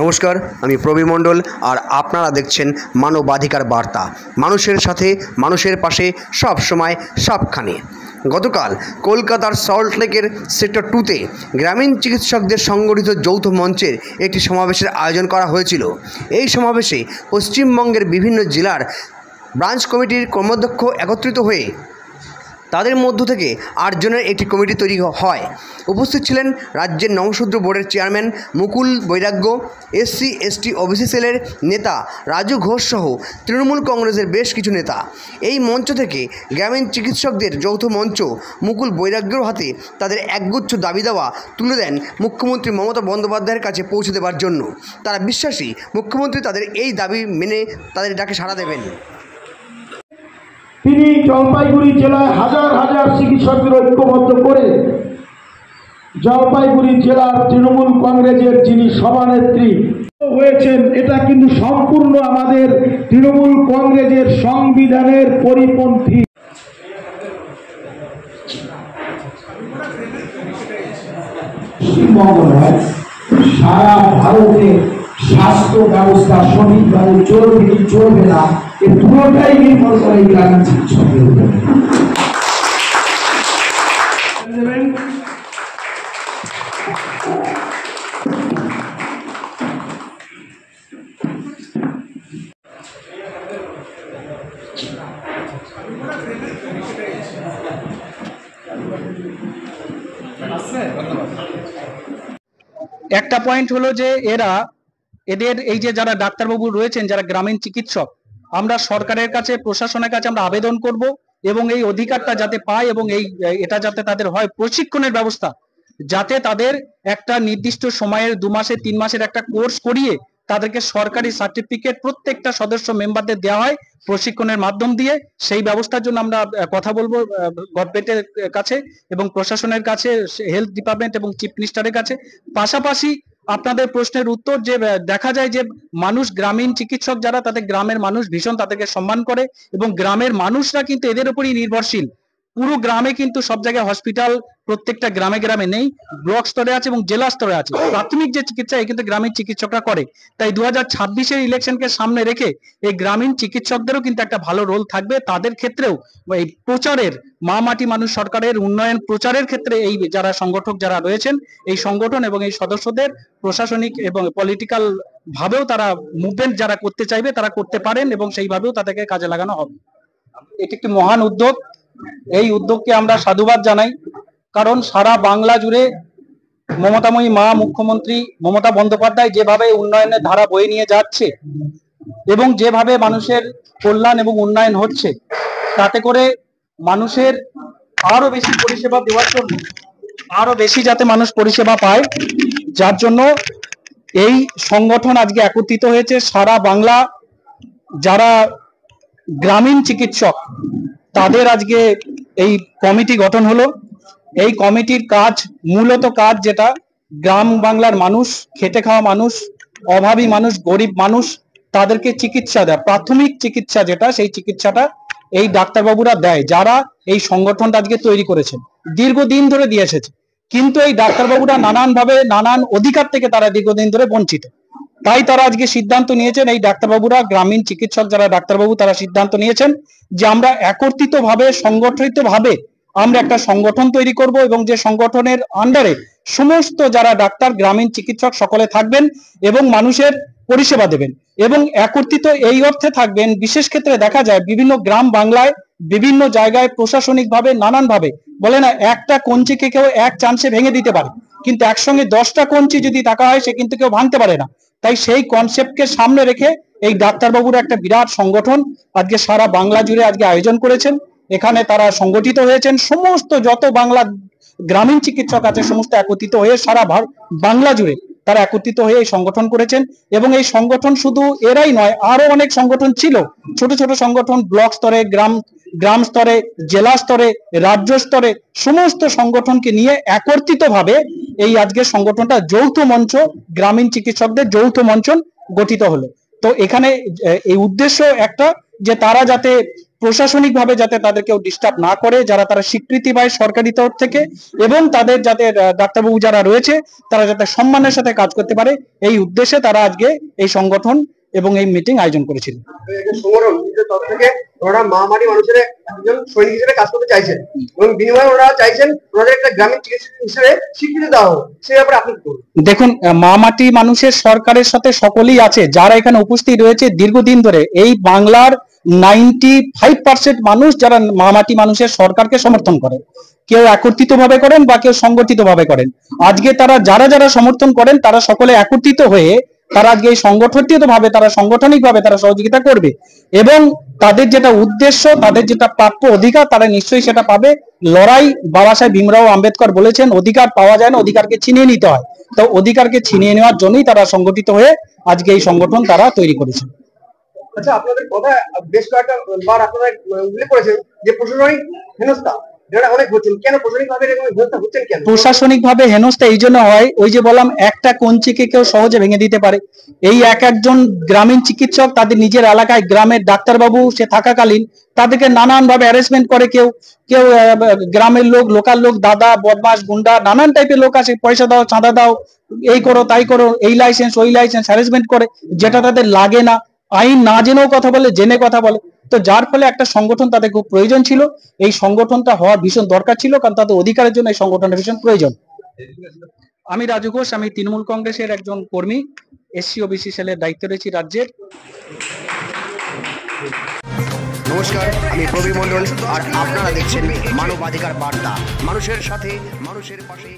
নমস্কার, আমি প্রবীর মণ্ডল আর আপনারা দেখছেন মানবাধিকার বার্তা। মানুষের সাথে, মানুষের পাশে, সব সময়, সবখানে। গতকাল কলকাতার সল্টলেকের সেক্টর 2-তে গ্রামীণ চিকিৎসকদের সংগঠিত যৌথ মঞ্চের একটি সমাবেশের আয়োজন করা হয়েছিল। এই সমাবেশে পশ্চিমবঙ্গের বিভিন্ন জেলার ব্রাঞ্চ কমিটির কর্মাধ্যক্ষ একত্রিত হয়ে তাদের মধ্য থেকে 8 জনের একটি কমিটি তৈরি হয়। উপস্থিত ছিলেন রাজ্যের নমশূদ্র বোর্ডের চেয়ারম্যান মুকুল বৈরাগ্য, SC/ST ওবিসি সেলের নেতা রাজু ঘোষ সহ তৃণমূল কংগ্রেসের বেশ কিছু নেতা। এই মঞ্চ থেকে গ্রামীণ চিকিৎসকদের যৌথ মঞ্চ মুকুল বৈরাগ্যর হাতে তাদের একগুচ্ছ দাবি দাওয়া তুলে দেন মুখ্যমন্ত্রী মমতা বন্দ্যোপাধ্যায়ের কাছে পৌঁছে দেওয়ার জন্য। তারা বিশ্বাসী মুখ্যমন্ত্রী তাদের এই দাবি মেনে তাদের ডাকে সাড়া দেবেন। তিনি জলপাইগুড়ি জেলায় হাজার হাজার চিকিৎসকদের ঐক্যবদ্ধ করে জলপাইগুড়ি জেলার তৃণমূল কংগ্রেসের যিনি সভানেত্রী হয়েছেন, এটা কিন্তু সম্পূর্ণ আমাদের তৃণমূল কংগ্রেসের সংবিধানের পরিপন্থী। পশ্চিমবঙ্গ নয়, সারা ভারতে স্বাস্থ্য ব্যবস্থা সঠিকভাবে চলবে কি চলবে না, এ পুরোটাই নির্ভর করে গ্রামীণ চিকিৎসকের উপর। একটা পয়েন্ট হলো যে এদের এই যে যারা ডাক্তারবাবু রয়েছেন, যারা গ্রামীণ চিকিৎসক, আমরা সরকারের কাছে, প্রশাসনের কাছে আমরা আবেদন করব এবং এই অধিকারটা যাতে পায় এবং এটা যাতে তাদের হয় প্রশিক্ষণের ব্যবস্থা, যাতে তাদের একটা নির্দিষ্ট সময়ের 2 মাসের 3 মাসের একটা কোর্স করিয়ে তাদেরকে সরকারি সার্টিফিকেট প্রত্যেকটা সদস্য মেম্বারদের দেওয়া হয় প্রশিক্ষণের মাধ্যম দিয়ে। সেই ব্যবস্থার জন্য আমরা কথা বলবো গভর্নমেন্টের কাছে এবং প্রশাসনের কাছে, হেলথ ডিপার্টমেন্ট এবং চিফ মিনিস্টারের কাছে। পাশাপাশি আপনাদের প্রশ্নের উত্তর, যে দেখা যায় যে মানুষ, গ্রামীণ চিকিৎসক যারা, তাদের গ্রামের মানুষ ভীষণ তাদেরকে সম্মান করে এবং গ্রামের মানুষরা কিন্তু এদের উপরই নির্ভরশীল। পুরো গ্রামে কিন্তু সব জায়গায় হসপিটাল প্রত্যেকটা গ্রামে গ্রামে নেই, ব্লক স্তরে আছে এবং জেলা স্তরে আছে। প্রাথমিক যে চিকিৎসা এই কিন্তু গ্রামীণ চিকিৎসকরা করে। তাই 2026-এর ইলেকশনকে সামনে রেখে এই গ্রামীণ চিকিৎসকদেরও কিন্তু একটা ভালো রোল থাকবে। তাদের ক্ষেত্রেও এই প্রচারের, মা মাটি মানুষ সরকারের উন্নয়ন প্রচারের ক্ষেত্রে এই যারা সংগঠক যারা রয়েছেন, এই সংগঠন এবং এই সদস্যদের প্রশাসনিক এবং পলিটিক্যাল ভাবেও তারা মুভমেন্ট যারা করতে চাইবে তারা করতে পারেন এবং সেইভাবেও তাদেরকে কাজে লাগানো হবে। এটি একটি মহান উদ্যোগ। এই উদ্যোগকে আমরা সাধুবাদ জানাই, কারণ সারা বাংলা জুড়ে মমতাময়ী মা মুখ্যমন্ত্রী মমতা বন্দ্যোপাধ্যায় যেভাবে উন্নয়নের ধারা বয়ে নিয়ে যাচ্ছে এবং যেভাবে মানুষের কল্যাণ এবং উন্নয়ন হচ্ছে, তাতে করে মানুষের আরো বেশি পরিষেবা দেওয়ার জন্য, আরো বেশি যাতে মানুষ পরিষেবা পায়, যার জন্য এই সংগঠন আজকে একত্রিত হয়েছে। সারা বাংলা যারা গ্রামীণ চিকিৎসক তাদের আজকে এই কমিটি গঠন হলো। এই কমিটির কাজ, মূলত কাজ যেটা, গ্রাম বাংলার মানুষ, খেটে খাওয়া মানুষ, অভাবী মানুষ, গরিব মানুষ, তাদেরকে চিকিৎসা দেয়। প্রাথমিক চিকিৎসা যেটা, সেই চিকিৎসাটা এই ডাক্তারবাবুরা দেয়, যারা এই সংগঠনটা আজকে তৈরি করেছেন, দীর্ঘদিন ধরে দিয়ে এসেছে। কিন্তু এই ডাক্তারবাবুরা নানানভাবে, নানান অধিকার থেকে তারা দীর্ঘদিন ধরে বঞ্চিত। তাই তারা আজকে সিদ্ধান্ত নিয়েছেন, এই ডাক্তারবাবুরা, গ্রামীণ চিকিৎসক যারা ডাক্তারবাবু, তারা সিদ্ধান্ত নিয়েছেন যে আমরা একত্রিত ভাবে, সংগঠিত ভাবে আমরা একটা সংগঠন তৈরি করব এবং যে সংগঠনের আন্ডারে সমস্ত যারা ডাক্তার, গ্রামীণ চিকিৎসক সকলে থাকবেন এবং মানুষের পরিষেবা দেবেন এবং একত্রিত এই অর্থে থাকবেন। বিশেষ ক্ষেত্রে দেখা যায় বিভিন্ন গ্রাম বাংলায় বিভিন্ন জায়গায় প্রশাসনিক ভাবে, নানান ভাবে বলে না, একটা কঞ্চিকে কেউ এক চান্সে ভেঙে দিতে পারে, কিন্তু একসঙ্গে 10টা কঞ্চি যদি থাকা হয় সে কিন্তু কেউ ভাঙতে পারে না। তাই সেই কনসেপ্টকে সামনে রেখে এই ডাক্তারবাবুরা একটা বিরাট সংগঠন আজকে সারা বাংলা জুড়ে আজকে আয়োজন করেছেন। এখানে তারা সংগঠিত হয়েছেন, সমস্ত যত বাংলা গ্রামীণ চিকিৎসক আছে সমস্ত একত্রিত হয়ে সারা বাংলা জুড়ে তারা একত্রিত হয়ে এই সংগঠন করেছেন। এবং এই সংগঠন শুধু এরাই নয়, আরো অনেক সংগঠন ছিল, ছোট ছোট সংগঠন, ব্লক স্তরে, গ্রাম স্তরে, জেলা স্তরে, রাজ্য স্তরে, সমস্ত সংগঠনকে নিয়ে একত্রিত ভাবে এই আজকের সংগঠনটা, যৌথ মঞ্চ, গ্রামীণ চিকিৎসকদের যৌথ মঞ্চ গঠিত হলো। তো এখানে এই উদ্দেশ্য একটা, যে তারা যাতে প্রশাসনিকভাবে যাতে তাদের কেউ ডিস্টার্ব না করে, যারা তারা স্বীকৃতি পায় সরকারি তরফ থেকে, এবং তাদের যাতে ডাক্তারবাবু যারা রয়েছে তারা যাতে সম্মানের সাথে কাজ করতে পারে, এই উদ্দেশ্যে তারা আজকে এই সংগঠন এবং এই মিটিং আয়োজন করেছিল। সংগঠন নিজের তরফ থেকে ওনারা মহামারী মানুষের একজন সৈনিক হিসেবে কাজ করতে চাইছেন এবং বিনিময়ে ওনারা চাইছেন ওনাদের একটা গ্রামীণ চিকিৎসক হিসেবে স্বীকৃতি দেওয়া হোক, সে ব্যাপারে আপনি কি বলবেন? দেখুন, মামাটি মানুষের সরকারের সাথে সকলেই আছে, যারা এখানে উপস্থিত রয়েছে দীর্ঘদিন ধরে এই বাংলার 95% মানুষ যারা মামাটি মানুষের সরকারকে সমর্থন করে, কেউ একত্রিত ভাবে করেন বা কেউ সংগঠিত ভাবে করেন। আজকে তারা যারা যারা সমর্থন করেন তারা সকলে একত্রিত হয়ে তারা আজকে এই সংগঠিত ভাবে তারা সাংগঠনিক ভাবে তারা সহযোগিতা করবে, এবং তাদের যেটা উদ্দেশ্য, তাদের যেটা প্রাপ্য অধিকার তারা নিশ্চয়ই সেটা পাবে। লড়াই, বাবা সাহেব ভীমরাও আম্বেদকর বলেছেন, অধিকার পাওয়া যায় না, অধিকারকে ছিনিয়ে নিতে হয়। তো অধিকারকে ছিনিয়ে নেওয়ার জন্যই তারা সংগঠিত হয়ে আজকে এই সংগঠন তারা তৈরি করেছে। আচ্ছা, আপনাদের কথা বেশ কয়েকটা বার আপনারা উল্লেখ করেছেন যে প্রশাসনিক হেনস্থা যেটা অনেক হচ্ছেন, কেন প্রশাসনিকভাবে এরকম হেনস্থা হচ্ছেন কেন? প্রশাসনিকভাবে হেনস্থা এই জন্য হয়, ওই যে বললাম একটা কঞ্চিকে কেউ সহজে ভেঙে দিতে পারে। এই একজন গ্রামীণ চিকিৎসক তাদের নিজের এলাকায় গ্রামের ডাক্তারবাবু সে থাকাকালীন তাদেরকে নানান ভাবে হ্যারাসমেন্ট করে, কেউ কেউ গ্রামের লোক, লোকাল লোক, দাদা, বদমাস, গুন্ডা, নানান টাইপের লোক আসে, পয়সা দাও, চাঁদা দাও, এই করো তাই করো, এই লাইসেন্স ওই লাইসেন্স, হ্যারাসমেন্ট করে, যেটা তাদের লাগে না। আইন না জেনেও কথা বলে, জেনে কথা বলে। তো যার ফলে একটা সংগঠন তাদের খুব প্রয়োজন ছিল, এই সংগঠনটা হওয়ার ভীষণ দরকার ছিল, কারণ তাদের অধিকারের জন্য এই সংগঠনের ভীষণ প্রয়োজন। আমি রাজু ঘোষ, আমি তৃণমূল কংগ্রেসের একজন কর্মী, এসসি ওবিসি সেলের দায়িত্বে রয়েছি রাজ্যের। নমস্কার, আমি প্রবীর মণ্ডল আর আপনারা দেখছেন মানবাধিকার বার্তা, মানুষের সাথে মানুষের পাশে।